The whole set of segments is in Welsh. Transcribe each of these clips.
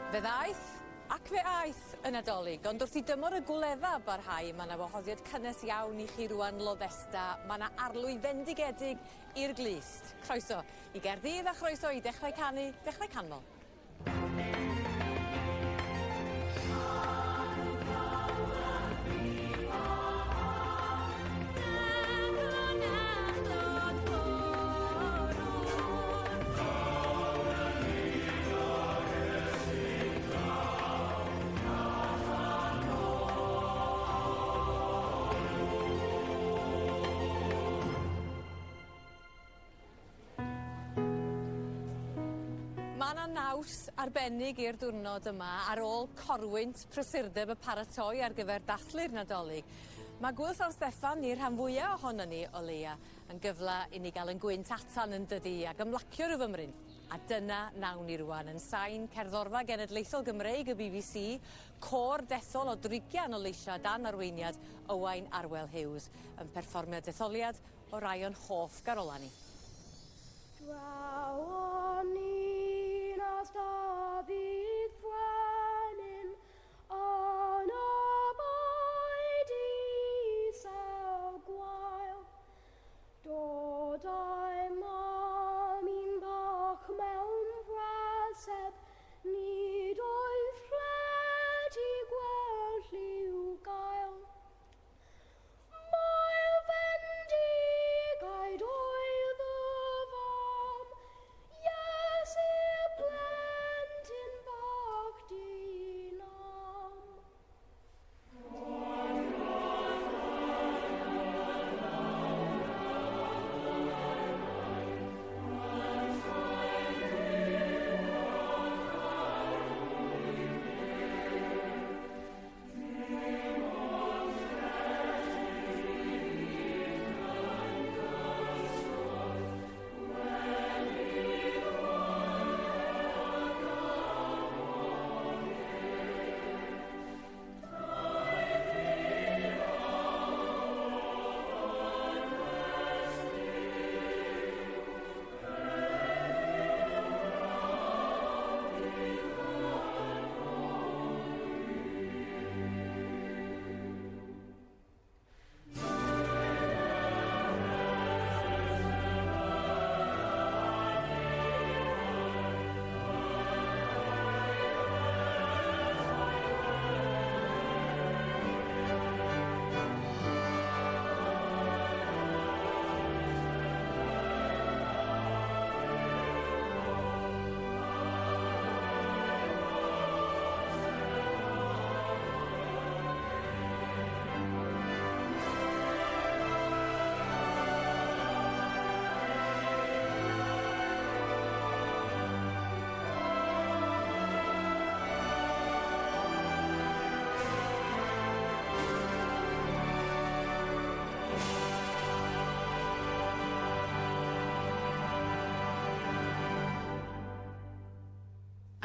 Fe ddaeth ac fe aeth y Nadolig, ond wrth i dymor y gwledda barhau, mae yna wahoddiad cynnes iawn i chi rwan Loddesta. Mae yna arlwy fendigedig i'r glust. Croeso i Gaerdydd a chroeso i dechrau canu, dechrau canmol. Mae yna naws arbennig i'r diwrnod yma ar ôl corwynt prysurdeb y paratoi ar gyfer dathlu'r Nadolig. Mae Gwyl San Steffan i'r rhan fwyaf ohonon ni o leia yn gyfle i ni gael yn gwynt atan yn dydi ac ymlacio rhyw fymryn. A dyna nawn ni rwan yn sain cerddorfa genedlaethol Gymreig y BBC, cor dethol o 30 o leisia dan arweiniad Owain Arwel Hughes yn perfformio detholiad o rai o'n hoff garola ni. Draw o'n un a stafydd ffranyn on a boed isaw gwael. Dodau mam un bach mewn fraseb, nid oedd rhaid i gweld lliw gael. Mae fendigaid oedd y fam, yes i'r blentyn bach dinam.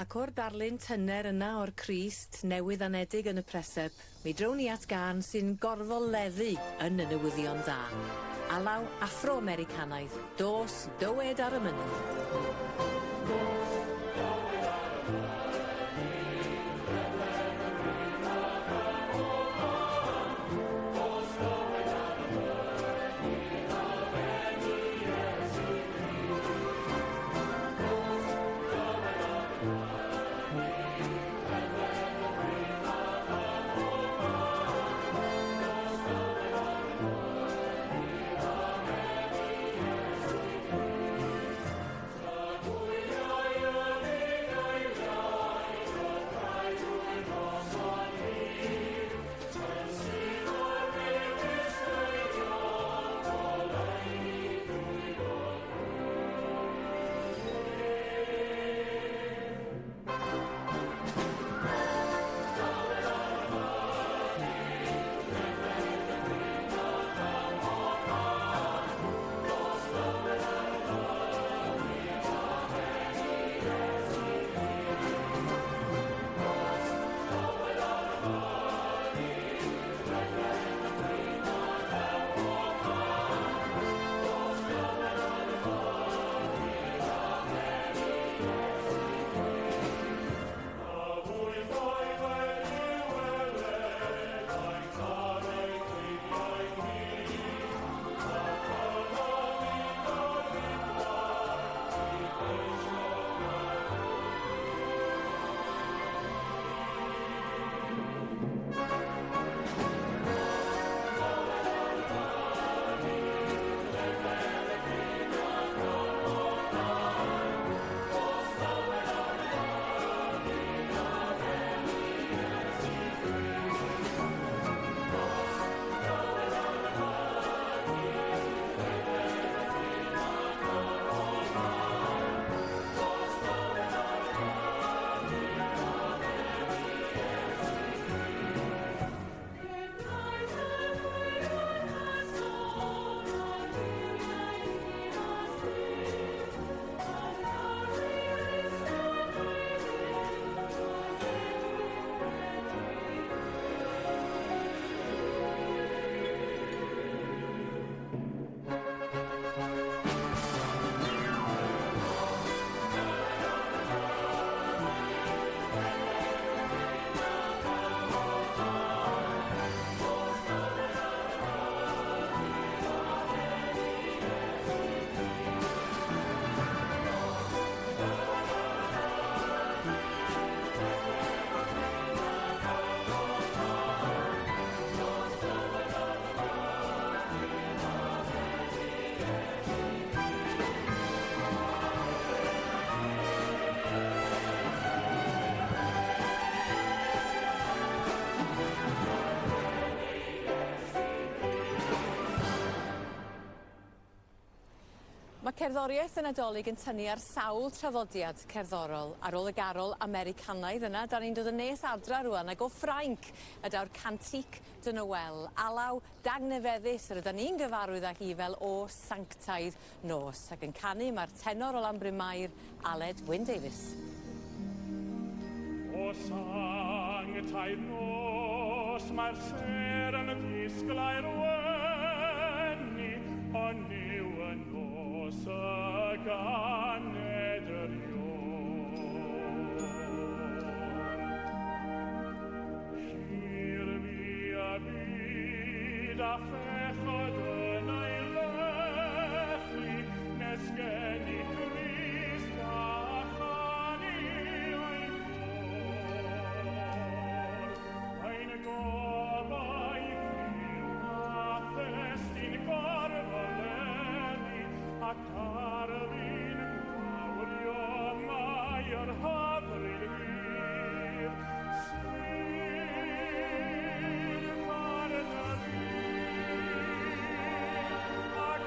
Ac o'r darlun tyner yna o'r Crist, newydd anedig yn y preseb, mi drown ni at gân sy'n gorfoleddu yn y newyddion da. Alaw Afro-Americanaidd, dos dywed ar y mynydd. cerddoriaeth y Nadolig yn tynnu ar sawl traddodiad cerddorol. Ar ôl y garol Americanaidd yna, da ni'n dod yn nes adra rwan ag o Ffrainc ydaw'r Cantic de Noel. Alaw dagnefeddus yr ydyn ni'n gyfarwydd â hi fel o Sanctaidd Nos. Ac yn canu mae'r tenor o Lambrin Mair, Aled Wyn Davies. O Sanctaidd Nos, mae'r ser yn ddisglau'r wenni, ond niw yn nos y ganed yr ion. Hir fi a byd a phechod yn ei lechi, nes gen i Christ a chani o'i ffwr. Ein gobaith fyw a thestyn gorfoleddi, ac arfyn gwawrio mae'r hyfryd wir. Sy'n ffordd y fyr, ac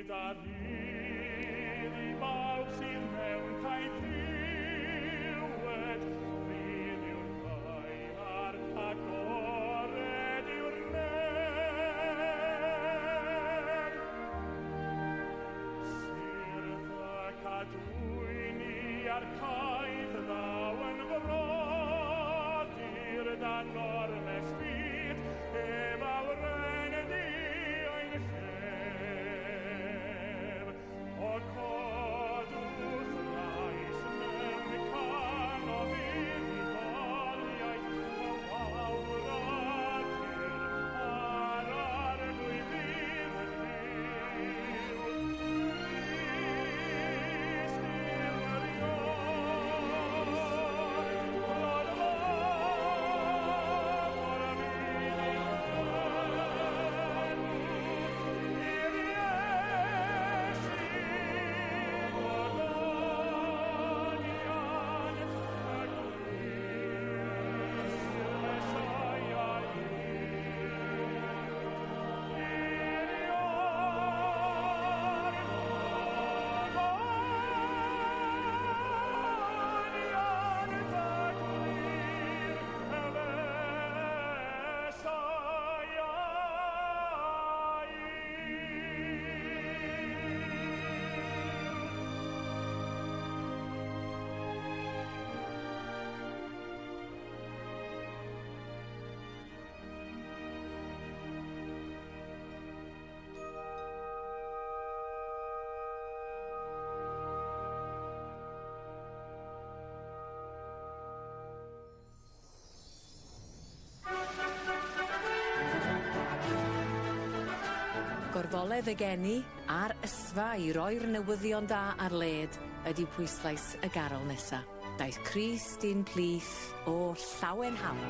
David I bawb sydd mewn caeth iwed, fydd yw'r ddaiar ac ored yw'r ner. Syrdd y cadwyni ar caeth ddaw yn frodyr dan ormes byd, ef awrendi ein lle. O codwch lais mewn can o fuddugoliaeth, o wawradur ar arglwy fydd yn byw. Christ yw'r ion, glod fawr o'r fydd ei Gorfoledd y geni a'r ysfa i roi'r newyddion da ar led ydy pwyslais y garol nesa. Daeth Christ i'n plith o llawen hawl.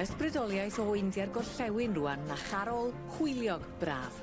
Ysbrydoliaeth o India'r gorllewin rwan na charol hwyliog braf.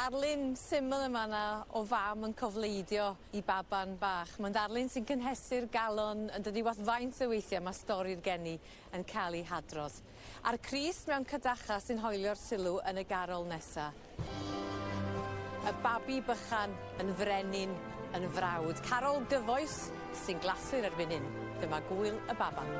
Darlun syml yma na o fam yn cofleidio I baban bach. Mae'n darlun sy'n cynhesu'r galon yn dydi wath faint o weithiau mae stori'r geni yn cael ei hadrodd. A'r Crys mewn cydacha sy'n hoelio'r sylw yn y garol nesa. Y babi bychan yn frenin yn frawd. Carol gyfoes sy'n glasur erbyn hyn. Dyma Gwyl y Baban.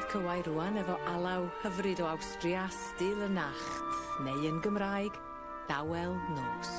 dweud cywai rwan efo alaw hyfryd o Awstria, Stille Nacht, neu yn Gymraeg, Dawel Nos.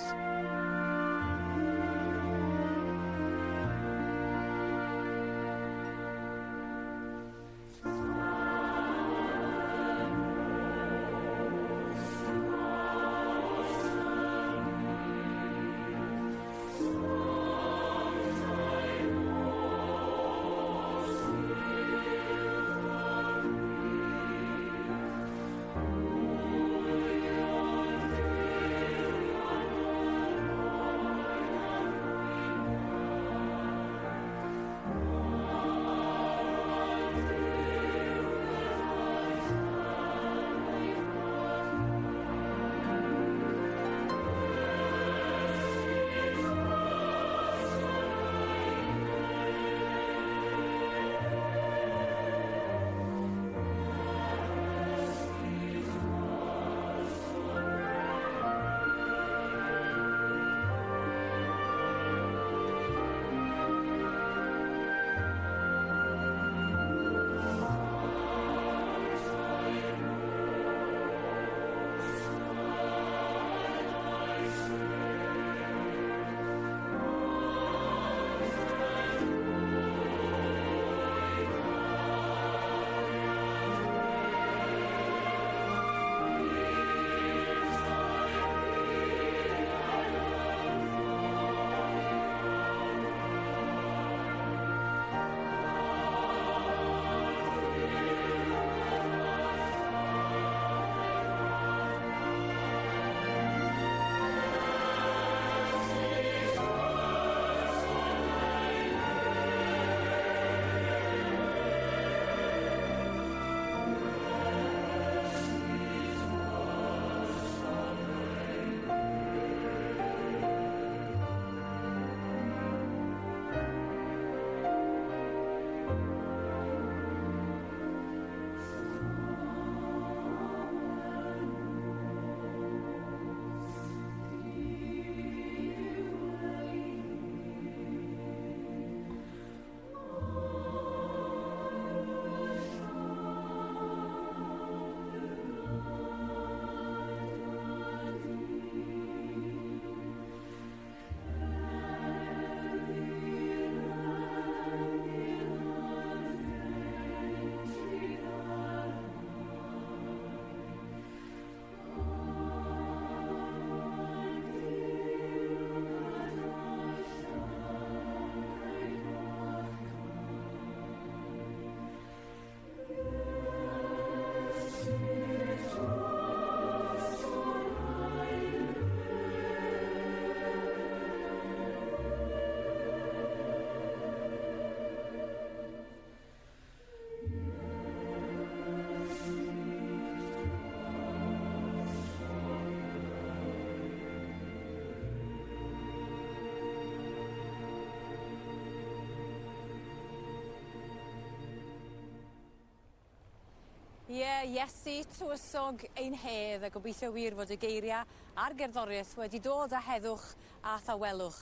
Iesu tywysog ein hedd a gobeithio wir fod y geiriau a'r gerddoriaeth wedi dod â heddwch a thawelwch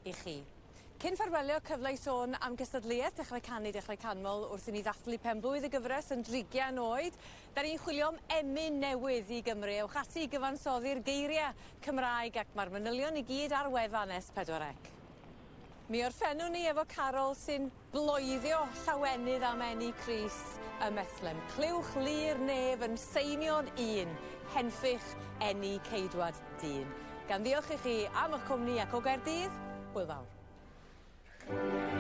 i chi. Cyn ffarwelio cyfle i sôn am gystadleuaeth dechrau canu dechrau canmol wrth i ni ddathlu penblwydd y gyfres yn 30 oed, da ni'n chwilio am emyn newydd i Gymru. Ewch ati i gyfansoddi'r geiriau Cymraeg ac mae'r manylion i gyd ar wefan S4C. Mi orffennwn ni efo Carol sy'n bloeddio llawenydd am eni Cris y Methlem. Clywch lir nef yn seimio'n un, henffych eni Ceidwad Dyn. Gan ddiolch i chi am eich cwmni ac o Gaerdydd, hwyl fawr.